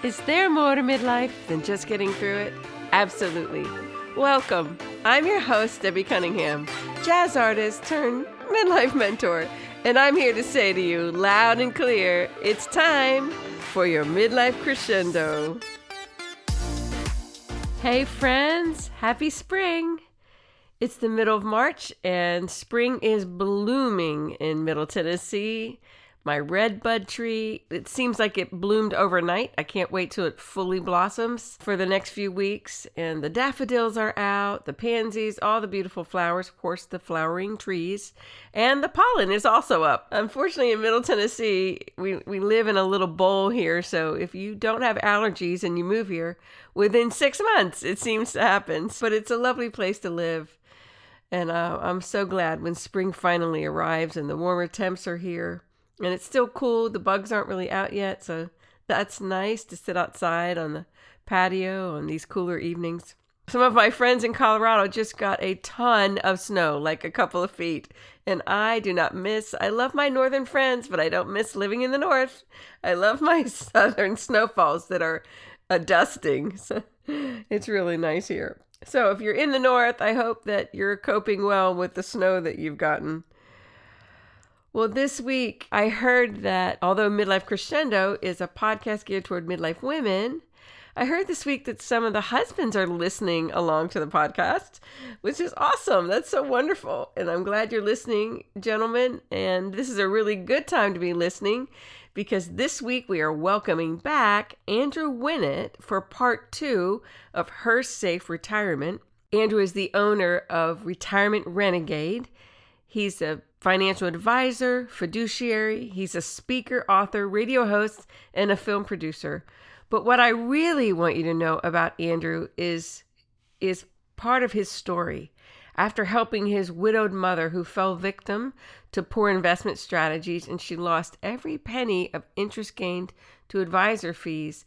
Is there more to midlife than just getting through it? Absolutely. Welcome. I'm your host, Debbie Cunningham, jazz artist turned midlife mentor, and I'm here to say to you loud and clear, it's time for your Midlife Crescendo. Hey friends, happy spring. It's the middle of March and spring is blooming in Middle Tennessee. My redbud tree, it seems like it bloomed overnight. I can't wait till it fully blossoms for the next few weeks. And the daffodils are out, the pansies, all the beautiful flowers, of course, the flowering trees. And the pollen is also up. Unfortunately, in Middle Tennessee, we live in a little bowl here. So if you don't have allergies and you move here, within 6 months, it seems to happen. But it's a lovely place to live. And I'm so glad when spring finally arrives and the warmer temps are here. And it's still cool. The bugs aren't really out yet, so that's nice to sit outside on the patio on these cooler evenings. Some of my friends in Colorado just got a ton of snow, like a couple of feet. And I love my northern friends, but I don't miss living in the north. I love my southern snowfalls that are a dusting. So it's really nice here. So if you're in the north, I hope that you're coping well with the snow that you've gotten. Well, this week I heard that although Midlife Crescendo is a podcast geared toward midlife women, I heard this week that some of the husbands are listening along to the podcast, which is awesome. That's so wonderful. And I'm glad you're listening, gentlemen. And this is a really good time to be listening because this week we are welcoming back Andrew Winnett for part 2 of Her Safe Retirement. Andrew is the owner of Retirement Renegade. He's a financial advisor, fiduciary. He's a speaker, author, radio host, and a film producer. But what I really want you to know about Andrew is part of his story. After helping his widowed mother who fell victim to poor investment strategies and she lost every penny of interest gained to advisor fees,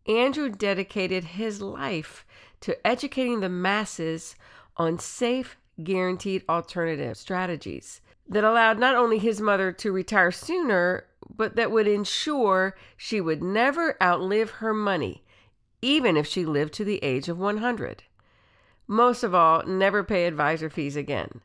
Andrew dedicated his life to educating the masses on safe, guaranteed alternative strategies that allowed not only his mother to retire sooner, but that would ensure she would never outlive her money, even if she lived to the age of 100. Most of all, never pay advisor fees again.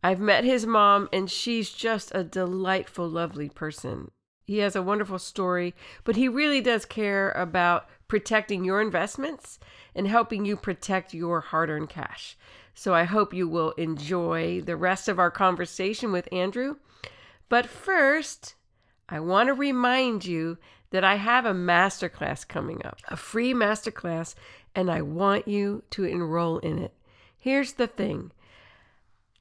I've met his mom, and she's just a delightful, lovely person. He has a wonderful story, but he really does care about protecting your investments and helping you protect your hard-earned cash. So I hope you will enjoy the rest of our conversation with Andrew. But first, I want to remind you that I have a masterclass coming up, a free masterclass, and I want you to enroll in it. Here's the thing.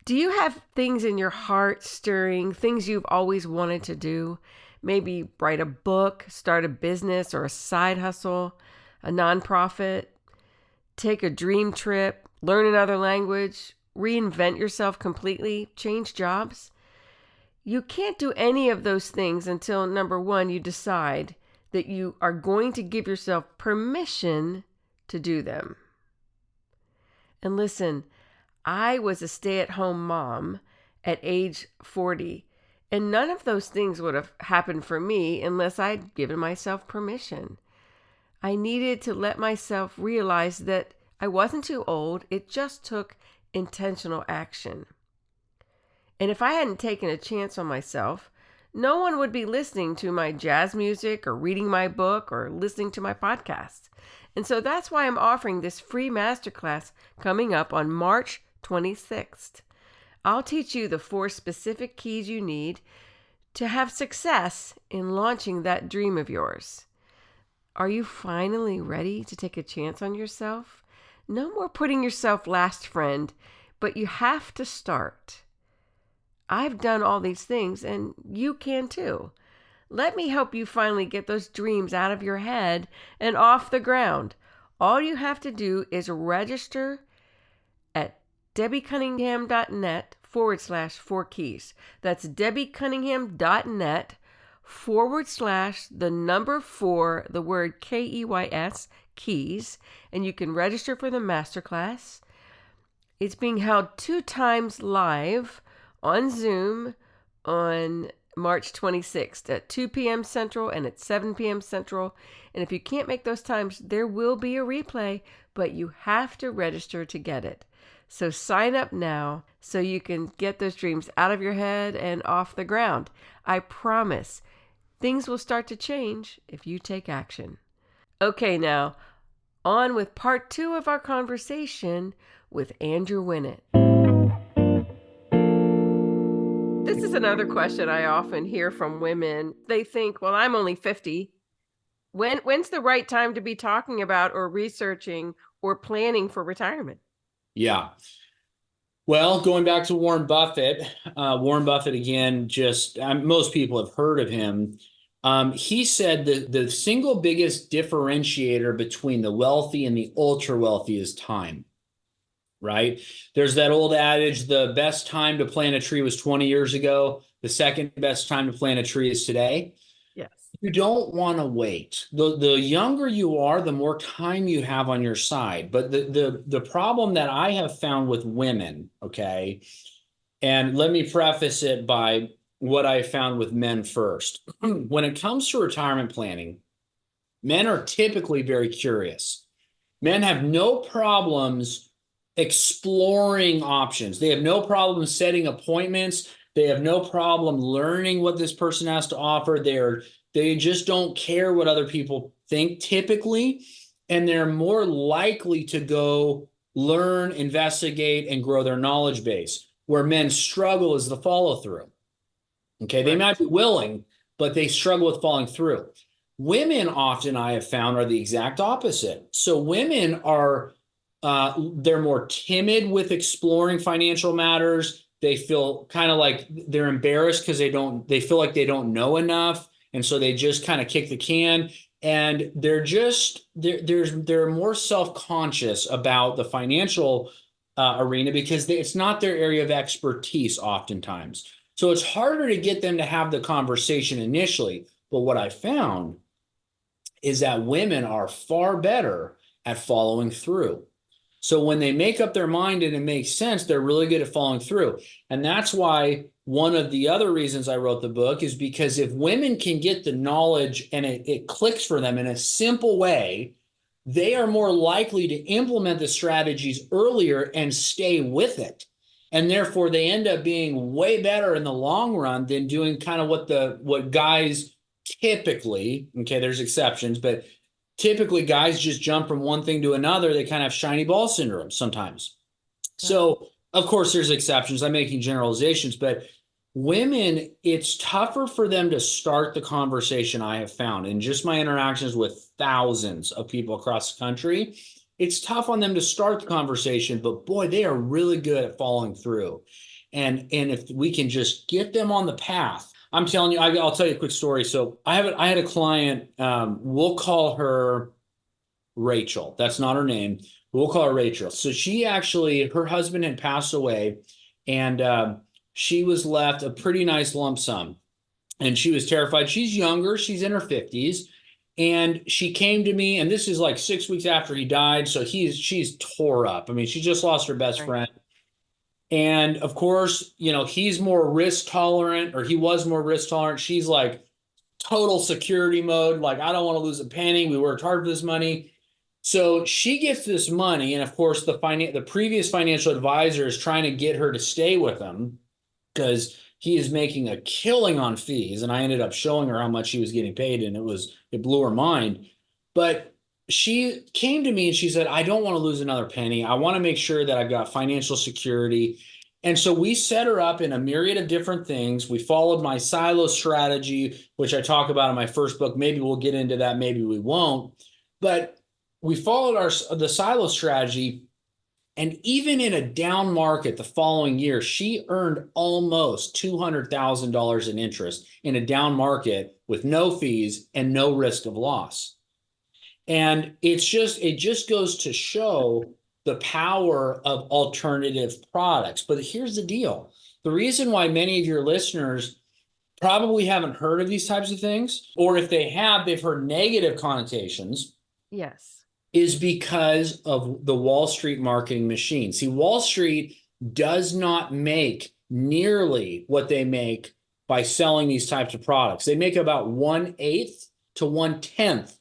Do you have things in your heart stirring, things you've always wanted to do? Maybe write a book, start a business or a side hustle, a nonprofit, take a dream trip, learn another language, reinvent yourself completely, change jobs. You can't do any of those things until, number one, you decide that you are going to give yourself permission to do them. And listen, I was a stay-at-home mom at age 40, and none of those things would have happened for me unless I'd given myself permission. I needed to let myself realize that I wasn't too old. It just took intentional action. And if I hadn't taken a chance on myself, no one would be listening to my jazz music or reading my book or listening to my podcast. And so that's why I'm offering this free masterclass coming up on March 26th. I'll teach you the 4 specific keys you need to have success in launching that dream of yours. Are you finally ready to take a chance on yourself? No more putting yourself last, friend, but you have to start. I've done all these things, and you can too. Let me help you finally get those dreams out of your head and off the ground. All you have to do is register at debbiecunningham.net/4keys. That's debbiecunningham.net/4, the word KEYS, keys, and you can register for the masterclass. It's being held 2 times live on Zoom on March 26th at 2 p.m. Central and at 7 p.m. Central. And if you can't make those times, there will be a replay, but you have to register to get it. So sign up now so you can get those dreams out of your head and off the ground. I promise things will start to change if you take action. Okay, now on with part 2 of our conversation with Andrew Winnett. This is another question I often hear from women. They think, well, I'm only 50. When's the right time to be talking about or researching or planning for retirement? Yeah. Well, going back to Warren Buffett, again, most people have heard of him. He said that the single biggest differentiator between the wealthy and the ultra wealthy is time, right? There's that old adage, the best time to plant a tree was 20 years ago. The second best time to plant a tree is today. Yes. You don't want to wait. The younger you are, the more time you have on your side. But the problem that I have found with women, okay, and let me preface it by what I found with men first. When it comes to retirement planning, men are typically very curious. Men have no problems exploring options. They have no problem setting appointments. They have no problem learning what this person has to offer. They just don't care what other people think typically, and they're more likely to go learn, investigate, and grow their knowledge base. Where men struggle is the follow through. Okay, they might be willing, but they struggle with following through. Women often, I have found, are the exact opposite. So women are they're more timid with exploring financial matters. They feel kind of like they're embarrassed because they feel like they don't know enough. And so they just kind of kick the can, and they're more self-conscious about the financial arena because it's not their area of expertise oftentimes. So it's harder to get them to have the conversation initially. But what I found is that women are far better at following through. So when they make up their mind and it makes sense, they're really good at following through. And that's why one of the other reasons I wrote the book is because if women can get the knowledge and it clicks for them in a simple way, they are more likely to implement the strategies earlier and stay with it. And therefore, they end up being way better in the long run than doing kind of what guys typically, okay, there's exceptions, but typically guys just jump from one thing to another. They kind of have shiny ball syndrome sometimes. So, of course, there's exceptions. I'm making generalizations, but women, it's tougher for them to start the conversation, I have found. In just my interactions with thousands of people across the country, it's tough on them to start the conversation, but boy, they are really good at following through. And if we can just get them on the path, I'm telling you, I'll tell you a quick story. So I had a client, we'll call her Rachel. That's not her name. We'll call her Rachel. So her husband had passed away, and she was left a pretty nice lump sum. And she was terrified. She's younger. She's in her 50s. And she came to me, and this is like 6 weeks after he died. So she's tore up. I mean, she just lost her best friend. And of course, he's more risk tolerant, or he was more risk tolerant. She's like total security mode. Like, I don't want to lose a penny. We worked hard for this money. So she gets this money. And of course, the previous financial advisor is trying to get her to stay with him because he is making a killing on fees. And I ended up showing her how much she was getting paid, and it blew her mind. But she came to me and she said, I don't want to lose another penny. I want to make sure that I've got financial security. And so we set her up in a myriad of different things. We followed my silo strategy, which I talk about in my first book. Maybe we'll get into that. Maybe we won't. But we followed the silo strategy. And even in a down market the following year, she earned almost $200,000 in interest in a down market with no fees and no risk of loss. And it just goes to show the power of alternative products. But here's the deal. The reason why many of your listeners probably haven't heard of these types of things, or if they have, they've heard negative connotations. Yes. Is because of the Wall Street marketing machine. See, Wall Street does not make nearly what they make by selling these types of products. They make about 1/8 to 1/10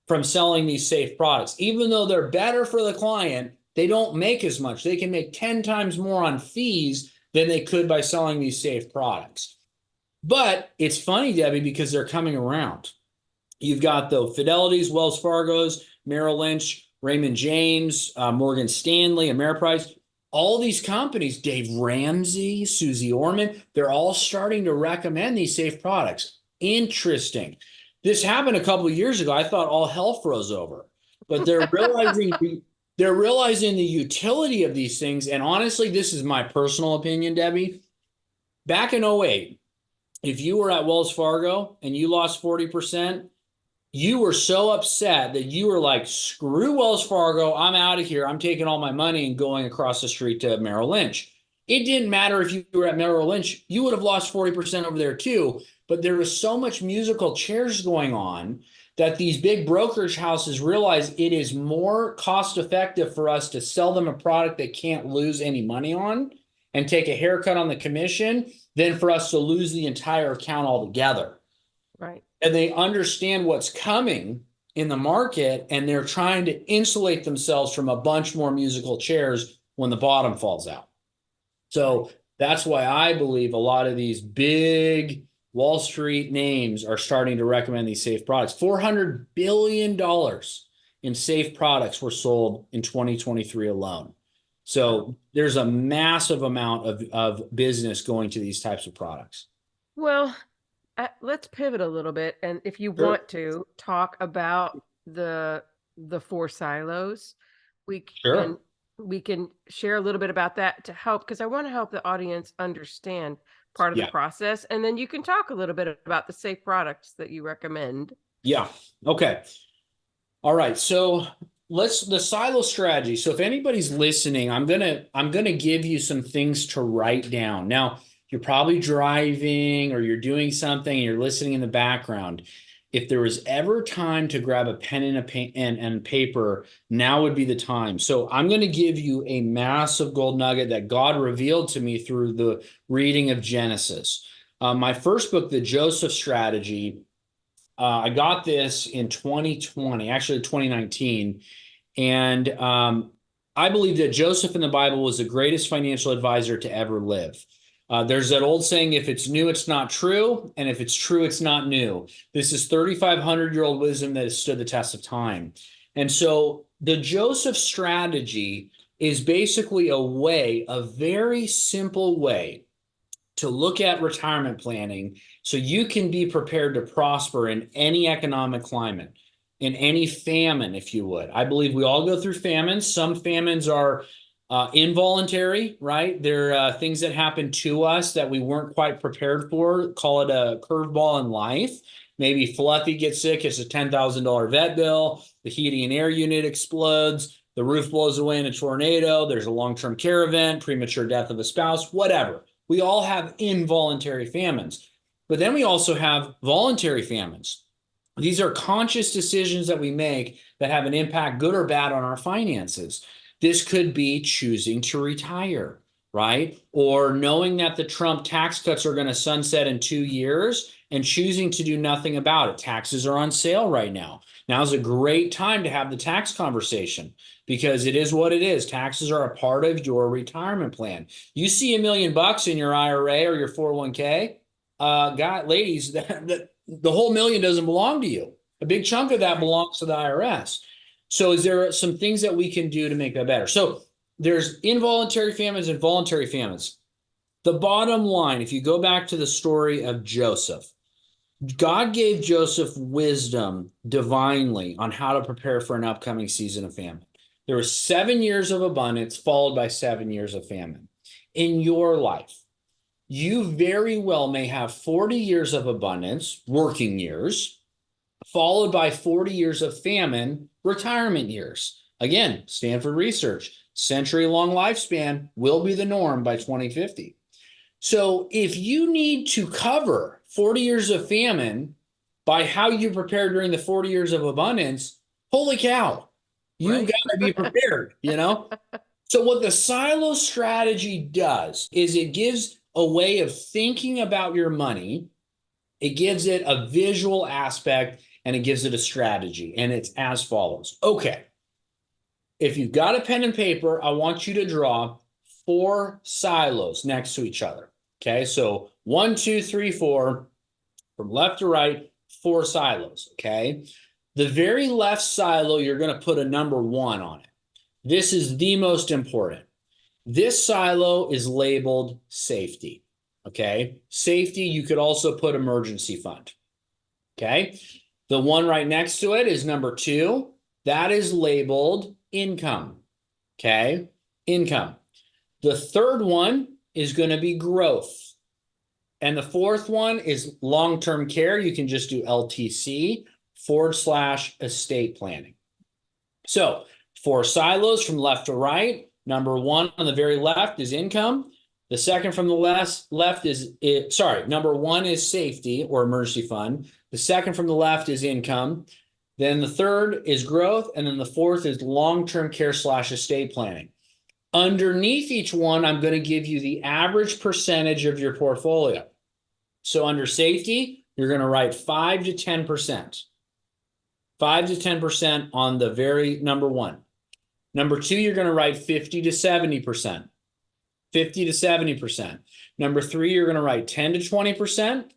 from selling these safe products. Even though they're better for the client, they don't make as much. They can make 10 times more on fees than they could by selling these safe products. But it's funny, Debbie, because they're coming around. You've got the Fidelities, Wells Fargo's, Merrill Lynch, Raymond James, Morgan Stanley, Ameriprise. All these companies, Dave Ramsey, Susie Orman, they're all starting to recommend these safe products. Interesting. This happened a couple of years ago. I thought all hell froze over, but they're realizing the utility of these things. And honestly, this is my personal opinion, Debbie. Back in 2008, if you were at Wells Fargo and you lost 40%, you were so upset that you were like, screw Wells Fargo, I'm out of here. I'm taking all my money and going across the street to Merrill Lynch. It didn't matter if you were at Merrill Lynch, you would have lost 40% over there too. But there was so much musical chairs going on that these big brokerage houses realized it is more cost effective for us to sell them a product they can't lose any money on and take a haircut on the commission than for us to lose the entire account altogether. Right. And they understand what's coming in the market, and they're trying to insulate themselves from a bunch more musical chairs when the bottom falls out. So that's why I believe a lot of these big Wall Street names are starting to recommend these safe products. $400 billion in safe products were sold in 2023 alone. So there's a massive amount of business going to these types of products. Well, let's pivot a little bit, and if you Sure. want to talk about the 4 silos, we Sure. can share a little bit about that to help, because I want to help the audience understand part of the Yeah. process, and then you can talk a little bit about the safe products that you recommend. Yeah. Okay. All right. So the silo strategy. So if anybody's listening, I'm gonna give you some things to write down. Now, you're probably driving or you're doing something and you're listening in the background. If there was ever time to grab a pen and paper, now would be the time. So I'm going to give you a massive gold nugget that God revealed to me through the reading of Genesis. My first book, The Joseph Strategy, I got this in 2020, actually 2019. And I believe that Joseph in the Bible was the greatest financial advisor to ever live. There's that old saying, if it's new, it's not true. And if it's true, it's not new. This is 3,500-year-old wisdom that has stood the test of time. And so the Joseph strategy is basically a very simple way to look at retirement planning so you can be prepared to prosper in any economic climate, in any famine, if you would. I believe we all go through famines. Some famines are involuntary, right? They're things that happen to us that we weren't quite prepared for. Call it a curveball in life. Maybe Fluffy gets sick, it's a $10,000 vet bill, the heating and air unit explodes, the roof blows away in a tornado, there's a long-term care event, premature death of a spouse, whatever. We all have involuntary famines. But then we also have voluntary famines. These are conscious decisions that we make that have an impact, good or bad, on our finances. This could be choosing to retire, right? Or knowing that the Trump tax cuts are going to sunset in 2 years and choosing to do nothing about it. Taxes are on sale right now. Now's a great time to have the tax conversation because it is what it is. Taxes are a part of your retirement plan. You see $1 million in your IRA or your 401k, ladies, the whole million doesn't belong to you. A big chunk of that belongs to the IRS. So is there some things that we can do to make that better? So there's involuntary famines and voluntary famines. The bottom line, if you go back to the story of Joseph, God gave Joseph wisdom divinely on how to prepare for an upcoming season of famine. There were 7 years of abundance followed by 7 years of famine. In your life, you very well may have 40 years of abundance, working years, followed by 40 years of famine, retirement years. Again, Stanford research, century-long lifespan will be the norm by 2050. So if you need to cover 40 years of famine by how you prepare during the 40 years of abundance, holy cow, you got to be prepared, you know? So what the silo strategy does is it gives a way of thinking about your money. It gives it a visual aspect and it gives it a strategy. And it's as follows. Okay. If you've got a pen and paper, I want you to draw 4 silos next to each other. Okay. So 1, 2, 3, 4, from left to right, 4 silos. Okay. The very left silo, you're going to put a number 1 on it. This is the most important. This silo is labeled safety. Okay. Safety, you could also put emergency fund. Okay. The one right next to it is number 2. That is labeled income. Okay. Income. The third one is going to be growth. And the fourth one is long-term care. You can just do LTC/estate planning. So 4 silos from left to right. Number 1 on the very left is income. The second from the left is, number 1 is safety or emergency fund. The second from the left is income. Then the third is growth. And then the fourth is long-term care/estate planning. Underneath each one, I'm going to give you the average percentage of your portfolio. So under safety, you're going to write 5 to 10%. 5 to 10% on the very number 1. Number 2, you're going to write 50 to 70%. 50 to 70%. Number 3, you're going to write 10 to 20%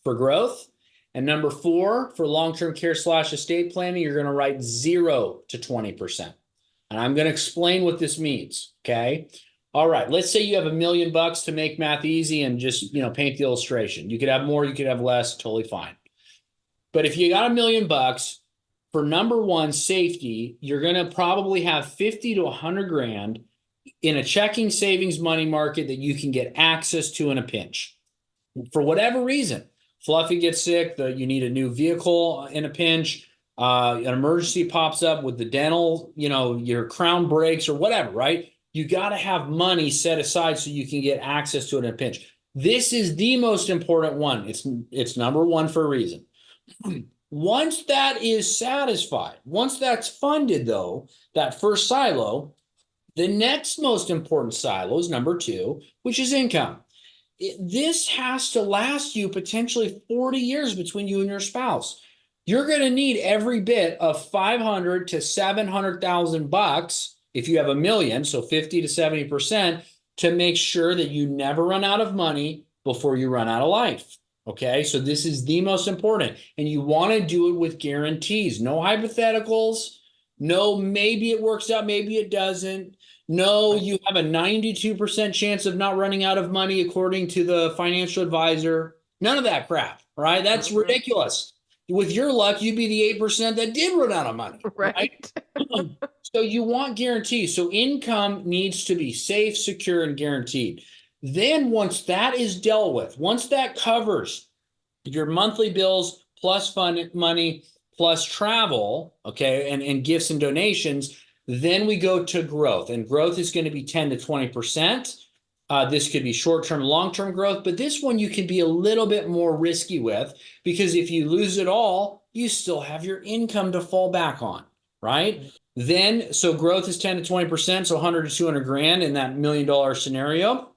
for growth. And number 4, for long-term care/estate planning, you're going to write 0 to 20%. And I'm going to explain what this means. Okay. All right. Let's say you have $1 million to make math easy and just, paint the illustration. You could have more, you could have less, totally fine. But if you got $1 million for number 1, safety, you're going to probably have 50 to 100 grand in a checking, savings, money market that you can get access to in a pinch. For whatever reason, Fluffy gets sick, you need a new vehicle in a pinch, an emergency pops up with the dental, your crown breaks or whatever, right? You got to have money set aside so you can get access to it in a pinch. This is the most important one. It's number 1 for a reason. Once that is satisfied, once that's funded though, that first silo, the next most important silo is number 2, which is income. This has to last you potentially 40 years between you and your spouse. You're going to need every bit of $500,000 to $700,000 if you have $1 million, so 50 to 70%, to make sure that you never run out of money before you run out of life. Okay, so this is the most important, and you want to do it with guarantees. No hypotheticals. No, maybe it works out, maybe it doesn't. No, you have a 92% chance of not running out of money according to the financial advisor. None of that crap, right? That's ridiculous. With your luck, you'd be the 8% that did run out of money, right? So you want guarantees. So income needs to be safe, secure, and guaranteed. Then once that is dealt with, once that covers your monthly bills plus fund money plus travel, okay, and gifts and donations, then we go to growth. And growth is going to be 10 to 20%. This could be short-term, long-term growth, but this one you can be a little bit more risky with, because if you lose it all, you still have your income to fall back on, right? Then, so growth is 10 to 20%, so 100 to 200 grand in that $1 million scenario.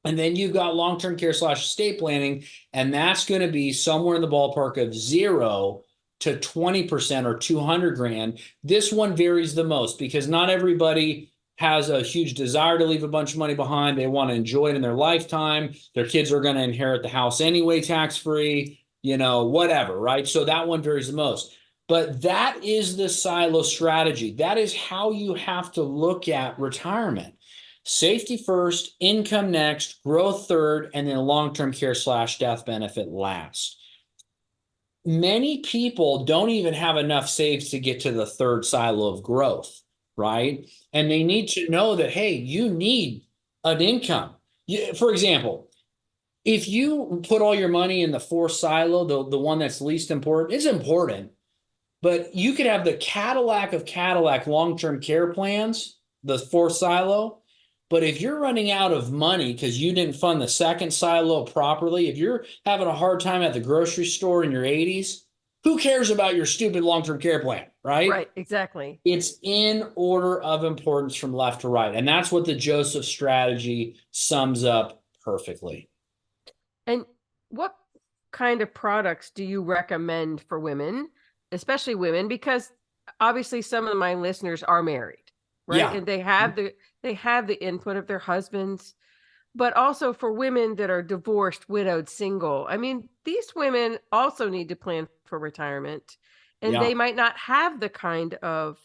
And then you've got long-term care/estate planning, and that's going to be somewhere in the ballpark of 0 to 20% or 200 grand. This one varies the most because not everybody has a huge desire to leave a bunch of money behind. They want to enjoy it in their lifetime. Their kids are going to inherit the house anyway, tax-free, whatever, right? So that one varies the most. But that is the silo strategy. That is how you have to look at retirement. Safety first, income next, growth third, and then long-term care/death benefit last. Many people don't even have enough saved to get to the third silo of growth, right? And they need to know that, hey, you need an income. For example, if you put all your money in the fourth silo, the one that's least important, it's important, but you could have the Cadillac of Cadillac long-term care plans, the fourth silo. But if you're running out of money because you didn't fund the second silo properly, if you're having a hard time at the grocery store in your 80s, who cares about your stupid long-term care plan, right? Right, exactly. It's in order of importance from left to right. And that's what the Joseph strategy sums up perfectly. And what kind of products do you recommend for women, especially women? Because obviously some of my listeners are married, right? Yeah, And they have the input of their husbands, but also for women that are divorced, widowed, single. I mean, these women also need to plan for retirement, and yeah, they might not have the kind of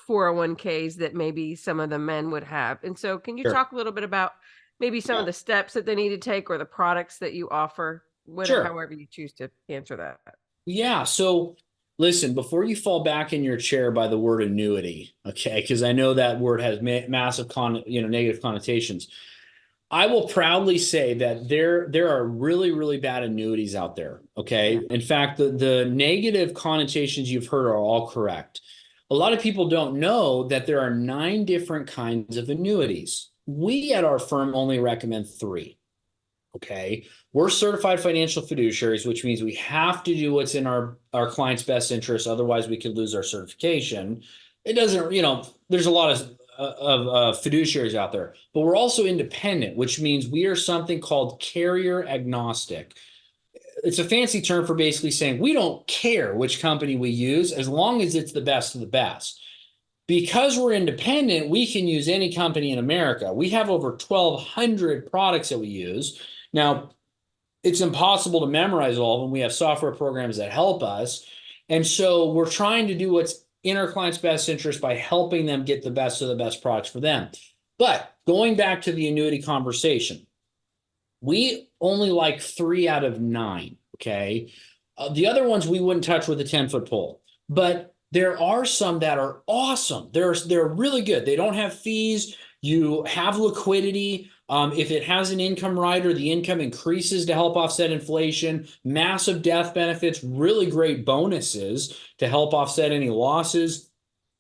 401ks that maybe some of the men would have. And so can you sure. talk a little bit about maybe some of Yeah, the steps that they need to take or the products that you offer, whatever, sure. however you choose to answer that? Yeah. So listen, before you fall back in your chair by the word annuity, okay, because I know that word has massive negative connotations. I will proudly say that there are really, really bad annuities out there. Yeah. Okay. In fact, the negative connotations you've heard are all correct. A lot of people don't know that there are 9 different kinds of annuities. We at our firm only recommend 3. Okay. We're certified financial fiduciaries, which means we have to do what's in our client's best interest. Otherwise, we could lose our certification. It doesn't, there's a lot of fiduciaries out there, but we're also independent, which means we are something called carrier agnostic. It's a fancy term for basically saying we don't care which company we use as long as it's the best of the best. Because we're independent, we can use any company in America. We have over 1,200 products that we use. Now, it's impossible to memorize all of them. We have software programs that help us. And so we're trying to do what's in our client's best interest by helping them get the best of the best products for them. But going back to the annuity conversation, we only like 3 out of 9. Okay. The other ones we wouldn't touch with a 10-foot pole. But there are some that are awesome. They're really good. They don't have fees. You have liquidity. If it has an income rider, the income increases to help offset inflation. Massive death benefits, really great bonuses to help offset any losses.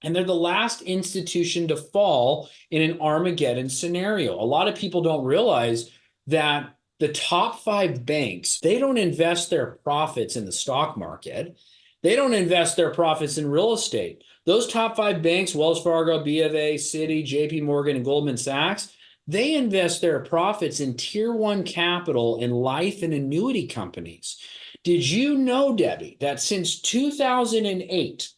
And they're the last institution to fall in an Armageddon scenario. A lot of people don't realize that the top 5 banks, they don't invest their profits in the stock market. They don't invest their profits in real estate. Those top 5 banks, Wells Fargo, B of A, Citi, JP Morgan, and Goldman Sachs, they invest their profits in tier 1 capital in life and annuity companies. Did you know, Debbie, that since 2008,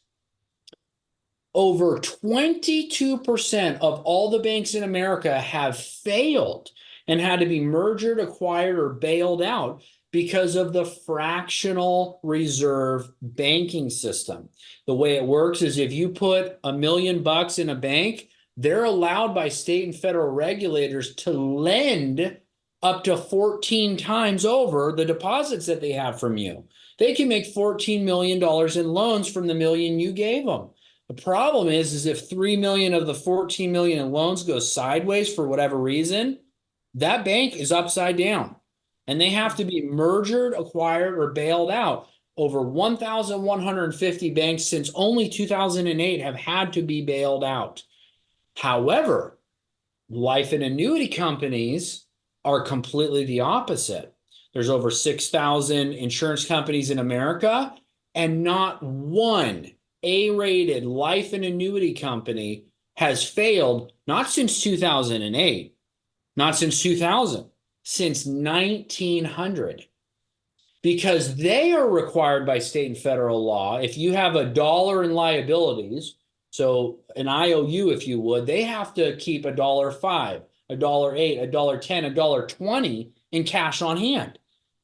over 22% of all the banks in America have failed and had to be merged, acquired, or bailed out because of the fractional reserve banking system? The way it works is if you put $1 million in a bank, they're allowed by state and federal regulators to lend up to 14 times over the deposits that they have from you. They can make $14 million in loans from the million you gave them. The problem is if 3 million of the 14 million in loans go sideways for whatever reason, that bank is upside down and they have to be merged, acquired, or bailed out. Over 1,150 banks since only 2008 have had to be bailed out. However, life and annuity companies are completely the opposite. There's over 6,000 insurance companies in America, and not one A-rated life and annuity company has failed, not since 2008, not since 2000, since 1900. Because they are required by state and federal law. If you have $1 in liabilities, so an IOU, if you would, they have to keep $1.05, $1.08, $1.10, $1.20 in cash on hand.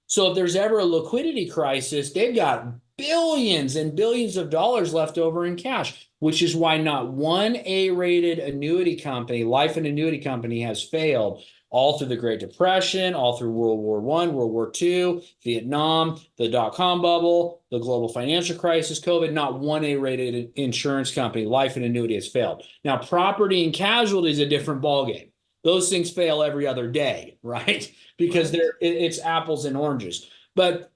So if there's ever a liquidity crisis, they've got billions and billions of dollars left over in cash, which is why not one A-rated annuity company, life and annuity company, has failed all through the Great Depression, all through World War I, World War II, Vietnam, the dot-com bubble, the global financial crisis, COVID. Not one A-rated insurance company, life and annuity, has failed. Now, property and casualty is a different ballgame. Those things fail every other day, right? Because it's apples and oranges. But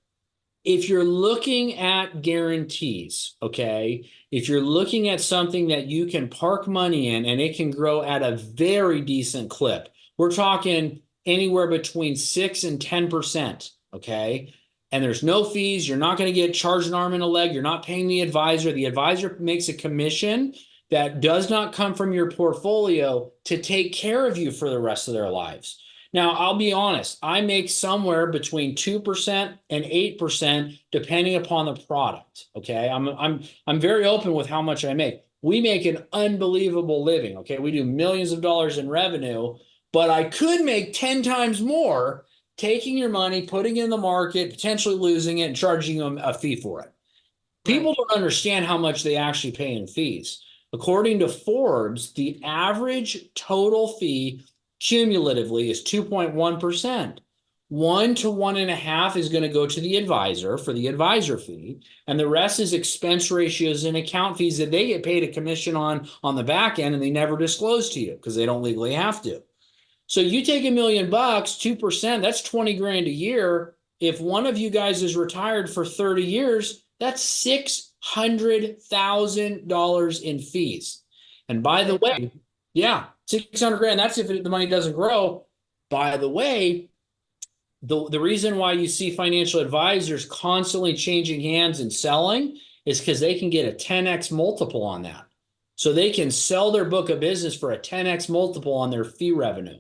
if you're looking at guarantees, okay, if you're looking at something that you can park money in and it can grow at a very decent clip, we're talking anywhere between 6 and 10%, okay? And there's no fees. You're not going to get charged an arm and a leg. You're not paying the advisor. The advisor makes a commission that does not come from your portfolio to take care of you for the rest of their lives. Now, I'll be honest, I make somewhere between 2% and 8% depending upon the product. Okay. I'm very open with how much I make. We make an unbelievable living. Okay. We do millions of dollars in revenue, but I could make 10 times more taking your money, putting it in the market, potentially losing it, and charging them a fee for it. People Right. don't understand how much they actually pay in fees. According to Forbes, the average total fee cumulatively is 2.1%. 1 to 1.5 is going to go to the advisor for the advisor fee, and the rest is expense ratios and account fees that they get paid a commission on the back end, and they never disclose to you because they don't legally have to. So you take $1,000,000, 2%, that's 20 grand a year. If one of you guys is retired for 30 years, that's $600,000 in fees. And by the way, yeah, 600 grand, that's if the money doesn't grow. By the way, the reason why you see financial advisors constantly changing hands and selling is because they can get a 10x multiple on that. So they can sell their book of business for a 10x multiple on their fee revenue.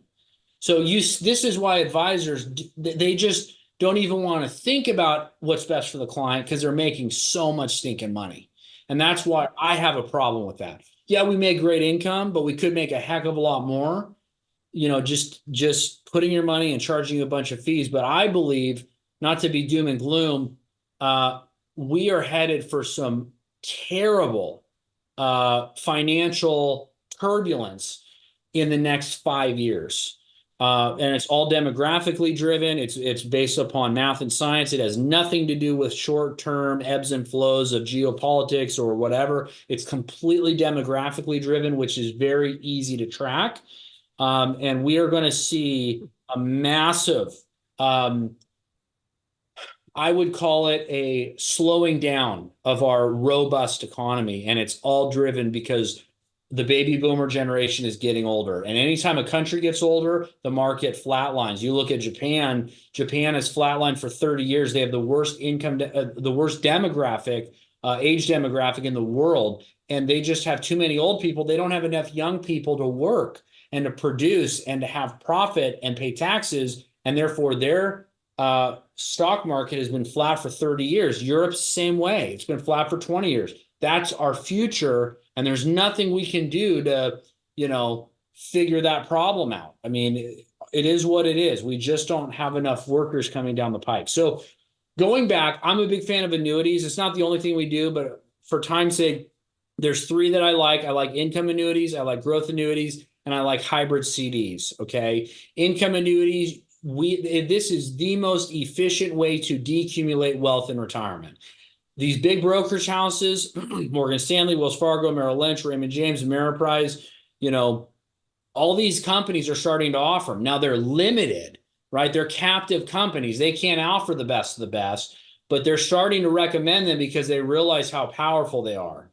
So this is why advisors, they just don't even want to think about what's best for the client because they're making so much stinking money. And that's why I have a problem with that. Yeah, we make great income, but we could make a heck of a lot more, just putting your money and charging you a bunch of fees. But I believe, not to be doom and gloom, we are headed for some terrible financial turbulence in the next 5 years. And it's all demographically driven. It's based upon math and science. It has nothing to do with short-term ebbs and flows of geopolitics or whatever. It's completely demographically driven, which is very easy to track. And we are going to see a massive, I would call it a slowing down of our robust economy. And it's all driven because the baby boomer generation is getting older. And anytime a country gets older, the market flatlines. You look at Japan, Japan has flatlined for 30 years. They have the worst income, the worst demographic, age demographic in the world. And they just have too many old people. They don't have enough young people to work and to produce and to have profit and pay taxes. And therefore their stock market has been flat for 30 years. Europe's the same way. It's been flat for 20 years. That's our future. And there's nothing we can do to, figure that problem out. I mean, it is what it is. We just don't have enough workers coming down the pipe. So going back, I'm a big fan of annuities. It's not the only thing we do, but for time's sake, there's 3 that I like. I like income annuities, I like growth annuities, and I like hybrid CDs. Okay. Income annuities, this is the most efficient way to decumulate wealth in retirement. These big brokerage houses, Morgan Stanley, Wells Fargo, Merrill Lynch, Raymond James, Ameriprise, all these companies are starting to offer them. Now they're limited, right? They're captive companies. They can't offer the best of the best, but they're starting to recommend them because they realize how powerful they are.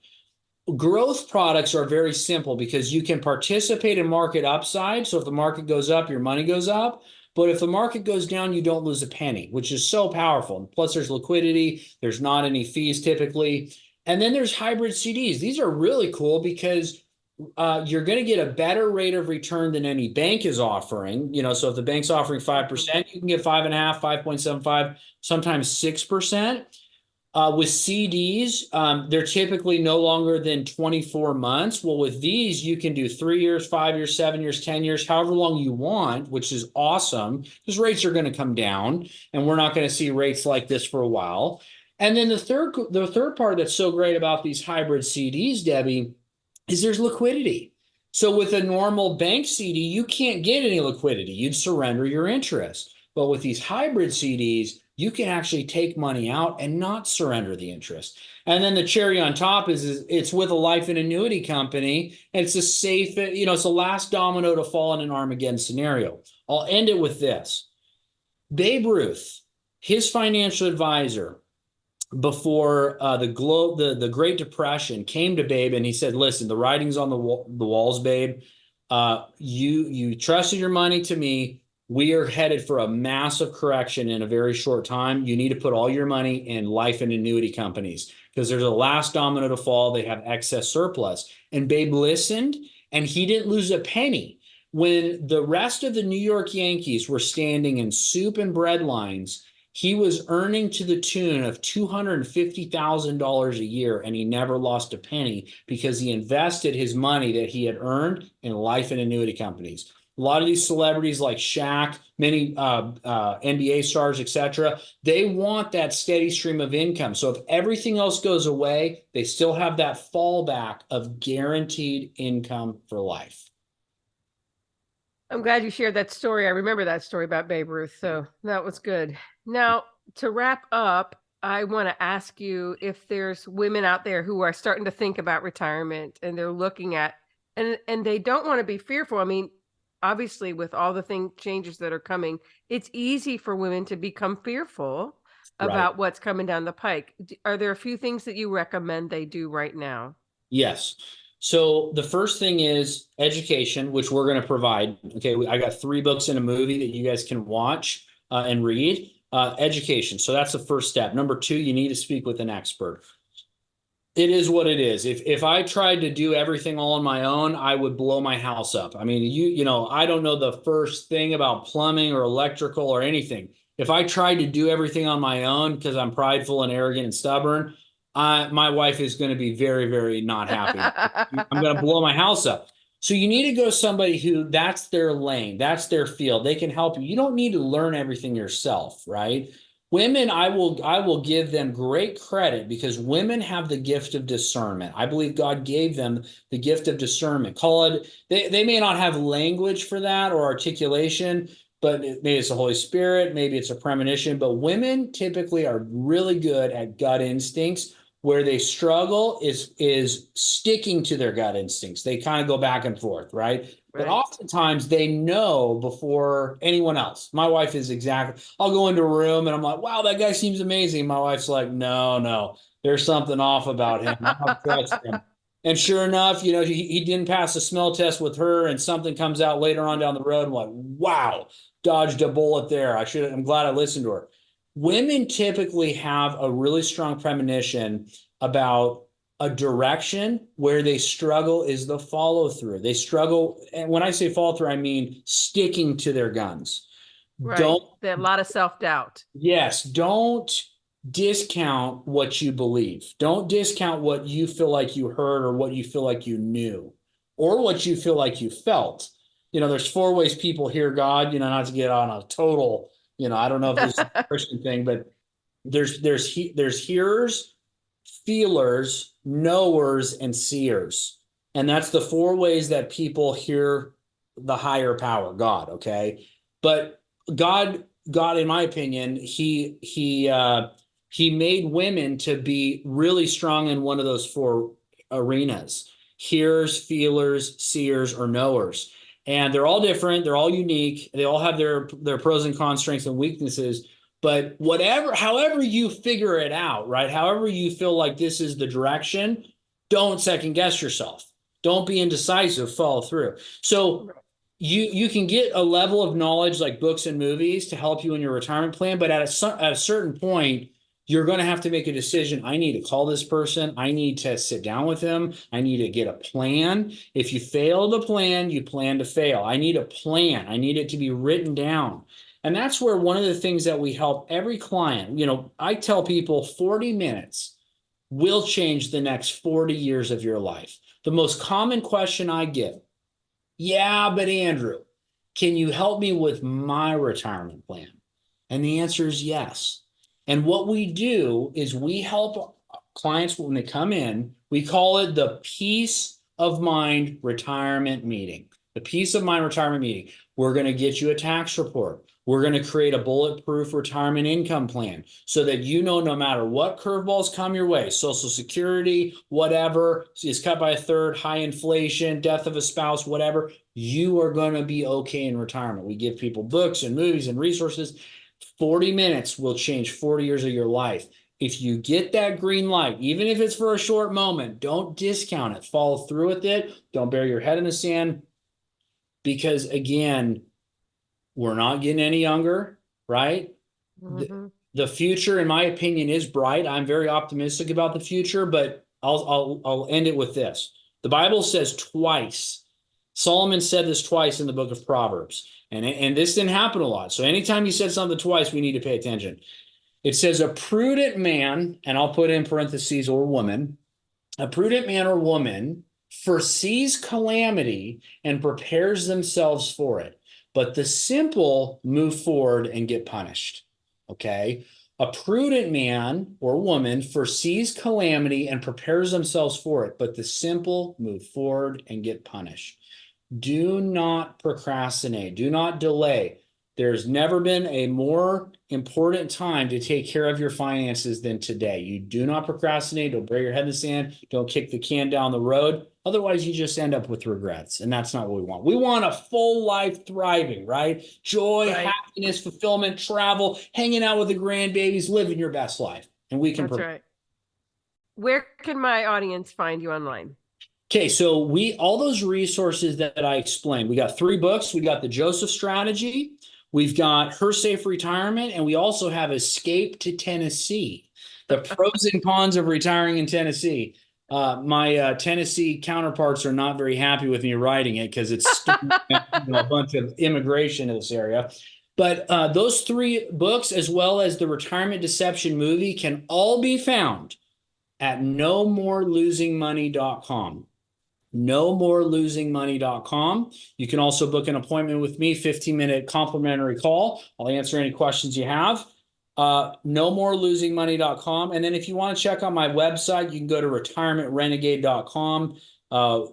Growth products are very simple because you can participate in market upside. So if the market goes up, your money goes up. But if the market goes down, you don't lose a penny, which is so powerful. Plus, there's liquidity. There's not any fees typically. And then there's hybrid CDs. These are really cool because you're going to get a better rate of return than any bank is offering. So if the bank's offering 5%, you can get 5.5, 5.75, sometimes 6%. With CDs, they're typically no longer than 24 months. Well, with these, you can do 3 years, 5 years, 7 years, 10 years, however long you want, which is awesome because rates are going to come down and we're not going to see rates like this for a while. And then the third part that's so great about these hybrid CDs, Debbie, is there's liquidity. So with a normal bank CD, you can't get any liquidity. You'd surrender your interest. But with these hybrid CDs, you can actually take money out and not surrender the interest. And then the cherry on top is it's with a life and annuity company. And it's a safe, it's the last domino to fall in an Armageddon scenario. I'll end it with this. Babe Ruth, his financial advisor before the Great Depression came to Babe and he said, listen, the writing's on the walls, Babe. You trusted your money to me. We are headed for a massive correction in a very short time. You need to put all your money in life and annuity companies because there's a last domino to fall. They have excess surplus. And Babe listened and he didn't lose a penny. When the rest of the New York Yankees were standing in soup and bread lines, he was earning to the tune of $250,000 a year, and he never lost a penny because he invested his money that he had earned in life and annuity companies. A lot of these celebrities like Shaq, many NBA stars, etc., they want that steady stream of income. So if everything else goes away, they still have that fallback of guaranteed income for life. I'm glad you shared that story. I remember that story about Babe Ruth, so that was good. Now, to wrap up, I want to ask you if there's women out there who are starting to think about retirement and they're looking at and they don't want to be fearful. I mean, obviously with all the changes that are coming, it's easy for women to become fearful Right. about what's coming down the pike. Are there a few things that you recommend they do right now? Yes. So the first thing is education, which we're going to provide. Okay, I got 3 books and a movie that you guys can watch and read. Education. So that's the first step. Number 2, you need to speak with an expert. It is what it is. If I tried to do everything all on my own, I would blow my house up. I mean, you know, I don't know the first thing about plumbing or electrical or anything. If I tried to do everything on my own because I'm prideful and arrogant and stubborn, my wife is going to be very, very not happy. I'm going to blow my house up. So you need to go to somebody who that's their lane, that's their field. They can help you. You don't need to learn everything yourself, right? Women, I will give them great credit because women have the gift of discernment. I believe God gave them the gift of discernment. Call it, they may not have language for that or articulation, but maybe it's the Holy Spirit, maybe it's a premonition. But women typically are really good at gut instincts. Where they struggle is sticking to their gut instincts. They kind of go back and forth, right? But Right. oftentimes they know before anyone else. My wife is exactly, I'll go into a room and I'm like, wow, that guy seems amazing. My wife's like, no, no, there's something off about him. I don't trust him. And sure enough, you know, he didn't pass the smell test with her, and something comes out later on down the road. I'm like, wow, dodged a bullet there. I'm glad I listened to her. Women typically have a really strong premonition about a direction. Where they struggle is the follow through. They struggle. And when I say follow through, I mean sticking to their guns. Right. Don't, There's a lot of self-doubt. yes, don't discount what you believe. Don't discount what you feel like you heard or what you feel like you knew or what you feel like you felt. You know, there's 4 ways people hear God, you know, not to get on a total, you know, I don't know if this is a Christian thing, but there's hearers, feelers, knowers, and seers. And that's the 4 ways that people hear the higher power, God, okay? But God, in my opinion, he made women to be really strong in one of those 4 arenas: hearers, feelers, seers, or knowers. And they're all different, they're all unique, they all have their pros and cons, strengths and weaknesses. But whatever, however you figure it out, right? However you feel like this is the direction, don't second guess yourself. Don't be indecisive, follow through. So you can get a level of knowledge like books and movies to help you in your retirement plan, but at a certain point, you're going to have to make a decision. I need to call this person. I need to sit down with him. I need to get a plan. If you fail the plan, you plan to fail. I need a plan. I need it to be written down. And that's where one of the things that we help every client, you know, I tell people 40 minutes will change the next 40 years of your life. The most common question I get, yeah, but Andrew, can you help me with my retirement plan? And the answer is yes. And what we do is we help clients when they come in, we call it the peace of mind retirement meeting. The peace of mind retirement meeting. We're going to get you a tax report. We're going to create a bulletproof retirement income plan so that you know no matter what curveballs come your way, Social Security, whatever is cut by a third, high inflation, death of a spouse, whatever, you are going to be okay in retirement. We give people books and movies and resources. 40 minutes will change 40 years of your life. If you get that green light, even if it's for a short moment, don't discount it. Follow through with it. Don't bury your head in the sand. Because again, we're not getting any younger, right? Mm-hmm. The future, in my opinion, is bright. I'm very optimistic about the future, but I'll end it with this. The Bible says twice Solomon said this twice in the book of Proverbs, and this didn't happen a lot. So anytime he said something twice, we need to pay attention. It says a prudent man, and I'll put in parentheses, or woman, a prudent man or woman foresees calamity and prepares themselves for it. But the simple move forward and get punished. Okay? A prudent man or woman foresees calamity and prepares themselves for it, but the simple move forward and get punished. Do not procrastinate. Do not delay. There's never been a more important time to take care of your finances than today. You do not procrastinate. Don't bury your head in the sand. Don't kick the can down the road. Otherwise, you just end up with regrets. And that's not what we want. We want a full life thriving, right? Joy, Right. happiness, fulfillment, travel, hanging out with the grandbabies, living your best life. And we can. That's right. Where can my audience find you online? Okay, so all those resources that I explained, we got 3 books. We got the Joseph Strategy. We've got Her Safe Retirement, and we also have Escape to Tennessee, the pros and cons of retiring in Tennessee. My Tennessee counterparts are not very happy with me writing it because it's a bunch of immigration in this area. But those 3 books, as well as the Retirement Deception movie, can all be found at nomorelosingmoney.com. nomorelosingmoney.com. You can also book an appointment with me, 15-minute complimentary call. I'll answer any questions you have. nomorelosingmoney.com. And then if you want to check out my website, you can go to retirementrenegade.com.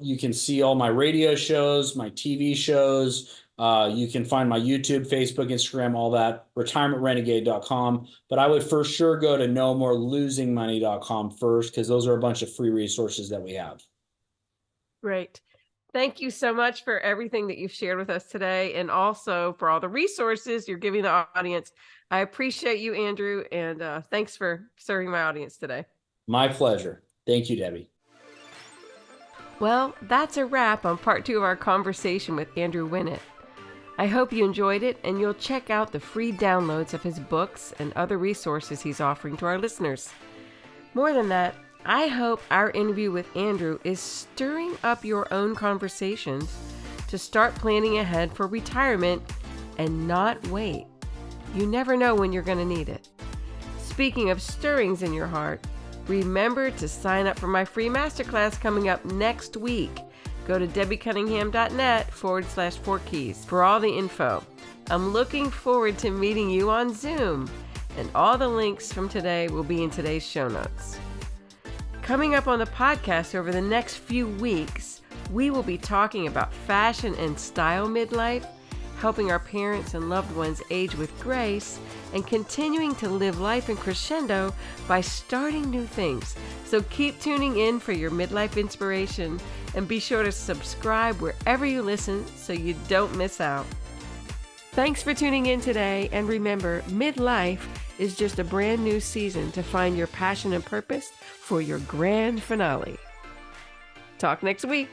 You can see all my radio shows, my TV shows. You can find my YouTube, Facebook, Instagram, all that, retirementrenegade.com. But I would for sure go to nomorelosingmoney.com first, because those are a bunch of free resources that we have. Great. Thank you so much for everything that you've shared with us today, and also for all the resources you're giving the audience. I appreciate you, Andrew, and thanks for serving my audience today. My pleasure. Thank you, Debbie. Well, that's a wrap on part 2 of our conversation with Andrew Winnett. I hope you enjoyed it, and you'll check out the free downloads of his books and other resources he's offering to our listeners. More than that, I hope our interview with Andrew is stirring up your own conversations to start planning ahead for retirement and not wait. You never know when you're going to need it. Speaking of stirrings in your heart, remember to sign up for my free masterclass coming up next week. Go to debbiecunningham.net/4keys for all the info. I'm looking forward to meeting you on Zoom, and all the links from today will be in today's show notes. Coming up on the podcast over the next few weeks, we will be talking about fashion and style midlife, helping our parents and loved ones age with grace, and continuing to live life in crescendo by starting new things. So keep tuning in for your midlife inspiration, and be sure to subscribe wherever you listen so you don't miss out. Thanks for tuning in today, and remember, midlife is just a brand new season to find your passion and purpose for your grand finale. Talk next week.